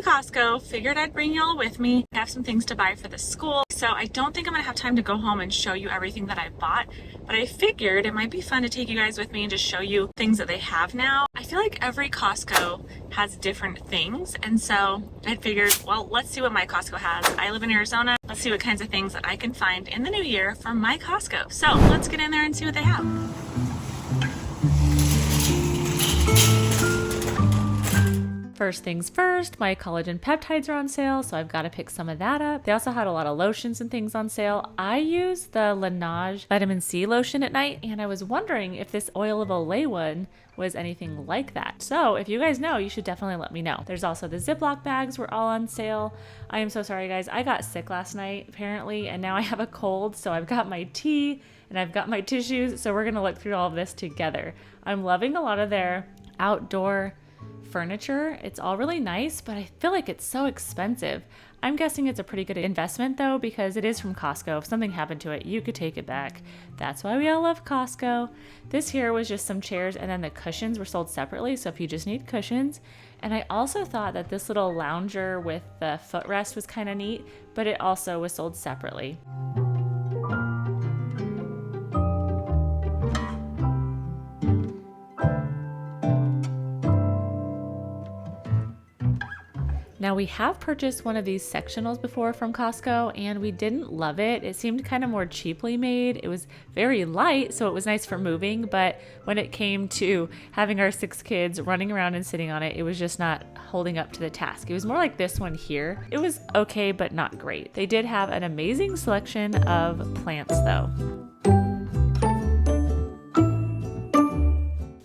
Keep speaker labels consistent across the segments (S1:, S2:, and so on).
S1: to Costco, figured I'd bring y'all with me. I have some things to buy for the school, so I don't think I'm gonna have time to go home and show you everything that I've bought, but I figured it might be fun to take you guys with me and just show you things that they have now. I feel like every Costco has different things, and so I figured, well, let's see what my Costco has. I live in Arizona. Let's see what kinds of things that I can find in the new year from my Costco. So let's get in there and see what they have.
S2: First things first, my collagen peptides are on sale, so I've got to pick some of that up. They also had a lot of lotions and things on sale. I use the Laneige vitamin C lotion at night, and I was wondering if this oil of Olay one was anything like that. So if you guys know, you should definitely let me know. There's also the Ziploc bags were all on sale. I am so sorry, guys. I got sick last night, apparently, and now I have a cold, so I've got my tea and I've got my tissues, so we're gonna look through all of this together. I'm loving a lot of their outdoor furniture. It's all really nice, but I feel like it's so expensive. I'm guessing it's a pretty good investment though, because it is from Costco. If something happened to it, you could take it back. That's why we all love Costco. This here was just some chairs, and then the cushions were sold separately, so if you just need cushions. And I also thought that this little lounger with the footrest was kind of neat, but it also was sold separately. Now we have purchased one of these sectionals before from Costco, and we didn't love it. It seemed kind of more cheaply made. It was very light, so it was nice for moving, but when it came to having our 6 kids running around and sitting on it, it was just not holding up to the task. It was more like this one here. It was okay, but not great. They did have an amazing selection of plants though.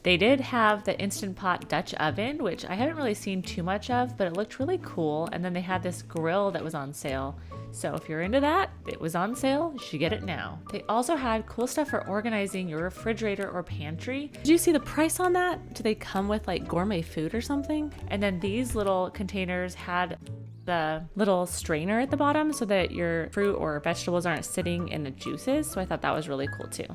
S2: They did have the Instant Pot Dutch oven, which I haven't really seen too much of, but it looked really cool. And then they had this grill that was on sale. So if you're into that, it was on sale, you should get it now. They also had cool stuff for organizing your refrigerator or pantry. Did you see the price on that? Do they come with like gourmet food or something? And then these little containers had the little strainer at the bottom so that your fruit or vegetables aren't sitting in the juices. So I thought that was really cool too.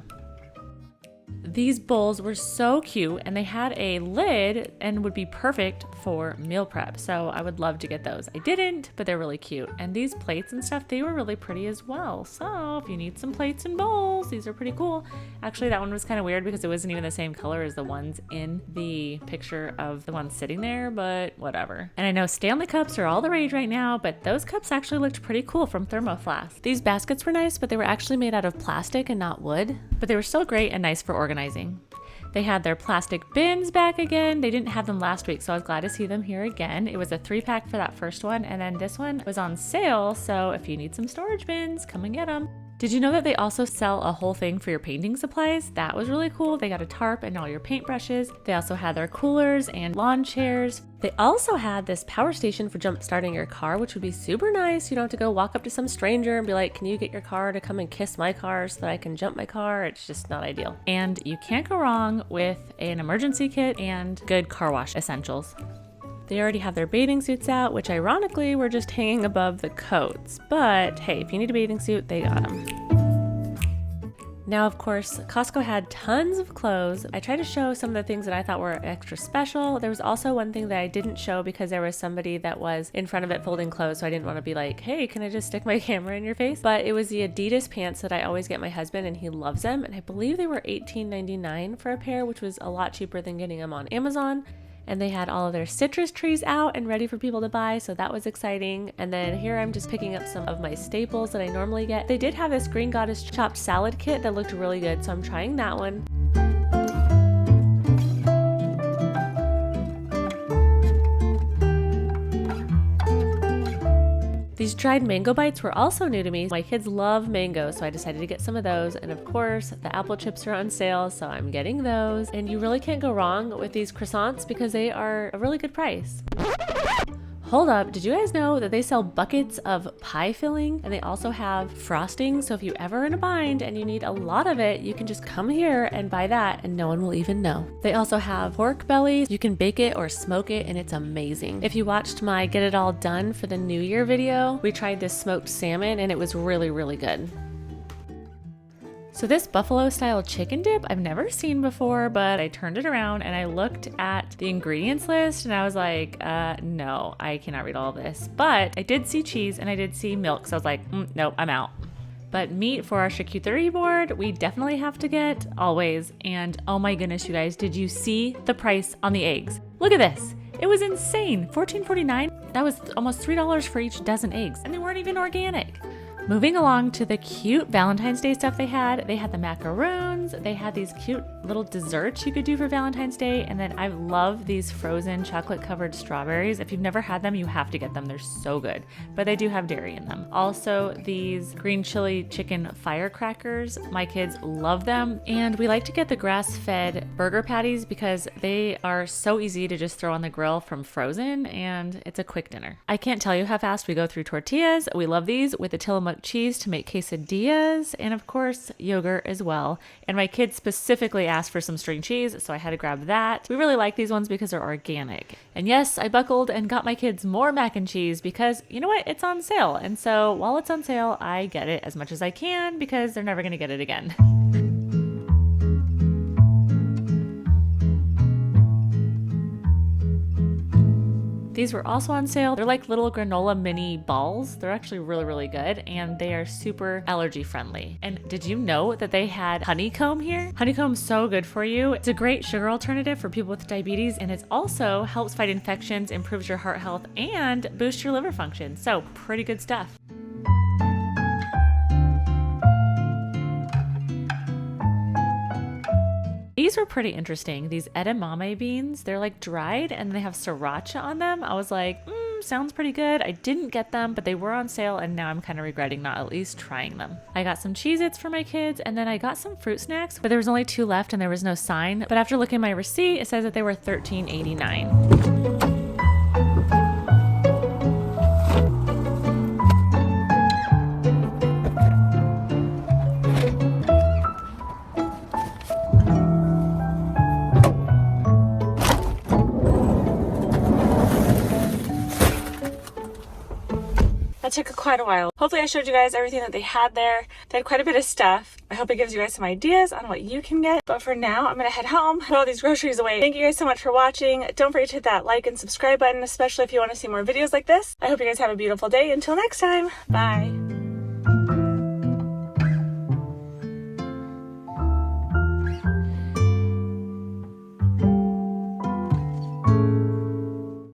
S2: These bowls were so cute, and they had a lid and would be perfect for meal prep. So I would love to get those. I didn't, but they're really cute. And these plates and stuff, they were really pretty as well. So if you need some plates and bowls, these are pretty cool. Actually, that one was kind of weird because it wasn't even the same color as the ones in the picture of the ones sitting there, but whatever. And I know Stanley cups are all the rage right now, but those cups actually looked pretty cool from Thermoflask. These baskets were nice, but they were actually made out of plastic and not wood. But they were still great and nice for organizing. They had their plastic bins back again. They didn't have them last week, so I was glad to see them here again. It was a 3-pack for that first one, and then this one was on sale, so if you need some storage bins, come and get them. Did you know that they also sell a whole thing for your painting supplies? That was really cool. They got a tarp and all your paintbrushes. They also had their coolers and lawn chairs. They also had this power station for jump starting your car, which would be super nice. You don't have to go walk up to some stranger and be like, can you get your car to come and kiss my car so that I can jump my car? It's just not ideal. And you can't go wrong with an emergency kit and good car wash essentials. They already have their bathing suits out, which ironically were just hanging above the coats. But hey, if you need a bathing suit, they got them. Now, of course, Costco had tons of clothes. I tried to show some of the things that I thought were extra special. There was also one thing that I didn't show because there was somebody that was in front of it folding clothes, so I didn't want to be like, hey, can I just stick my camera in your face? But it was the Adidas pants that I always get my husband, and he loves them. And I believe they were $18.99 for a pair, which was a lot cheaper than getting them on Amazon. And they had all of their citrus trees out and ready for people to buy, so that was exciting. And then here I'm just picking up some of my staples that I normally get. They did have this Green Goddess chopped salad kit that looked really good, so I'm trying that one. These dried mango bites were also new to me. My kids love mango, so I decided to get some of those. And of course, the apple chips are on sale, so I'm getting those. And you really can't go wrong with these croissants because they are a really good price. Hold up, did you guys know that they sell buckets of pie filling? And they also have frosting, so if you're ever in a bind and you need a lot of it, you can just come here and buy that and no one will even know. They also have pork bellies. You can bake it or smoke it and it's amazing. If you watched my Get It All Done for the New Year video, we tried this smoked salmon and it was really, really good. So this buffalo style chicken dip I've never seen before, but I turned it around and I looked at the ingredients list and I was like, no, I cannot read all this. But I did see cheese and I did see milk, so I was like, nope, I'm out. But meat for our charcuterie board, we definitely have to get, always. And oh my goodness, you guys, did you see the price on the eggs? Look at this. It was insane. $14.49. That was almost $3 for each dozen eggs, and they weren't even organic. Moving along to the cute Valentine's Day stuff they had the macaroons, they had these cute little desserts you could do for Valentine's Day, and then I love these frozen chocolate covered strawberries. If you've never had them, you have to get them. They're so good, but they do have dairy in them. Also, these green chili chicken firecrackers, my kids love them, and we like to get the grass-fed burger patties because they are so easy to just throw on the grill from frozen, and it's a quick dinner. I can't tell you how fast we go through tortillas. We love these with the Tillamook cheese to make quesadillas, and of course yogurt as well. And my kids specifically asked for some string cheese, so I had to grab that. We really like these ones because they're organic. And yes, I buckled and got my kids more mac and cheese because you know what, it's on sale. And so while it's on sale, I get it as much as I can because they're never going to get it again. These were also on sale. They're like little granola mini balls. They're actually really, really good, and they are super allergy friendly. And did you know that they had honeycomb here? Honeycomb's so good for you. It's a great sugar alternative for people with diabetes, and it also helps fight infections, improves your heart health, and boosts your liver function. So pretty good stuff. These were pretty interesting. These edamame beans, they're like dried and they have sriracha on them. I was like, sounds pretty good. I didn't get them, but they were on sale and now I'm kind of regretting not at least trying them. I got some Cheez-Its for my kids and then I got some fruit snacks, but there was only 2 left and there was no sign. But after looking at my receipt, it says that they were $13.89.
S1: That took quite a while. Hopefully I showed you guys everything that they had there. They had quite a bit of stuff. I hope it gives you guys some ideas on what you can get. But for now, I'm gonna head home, put all these groceries away. Thank you guys so much for watching. Don't forget to hit that like and subscribe button, especially if you want to see more videos like this. I hope you guys have a beautiful day. Until next time, bye.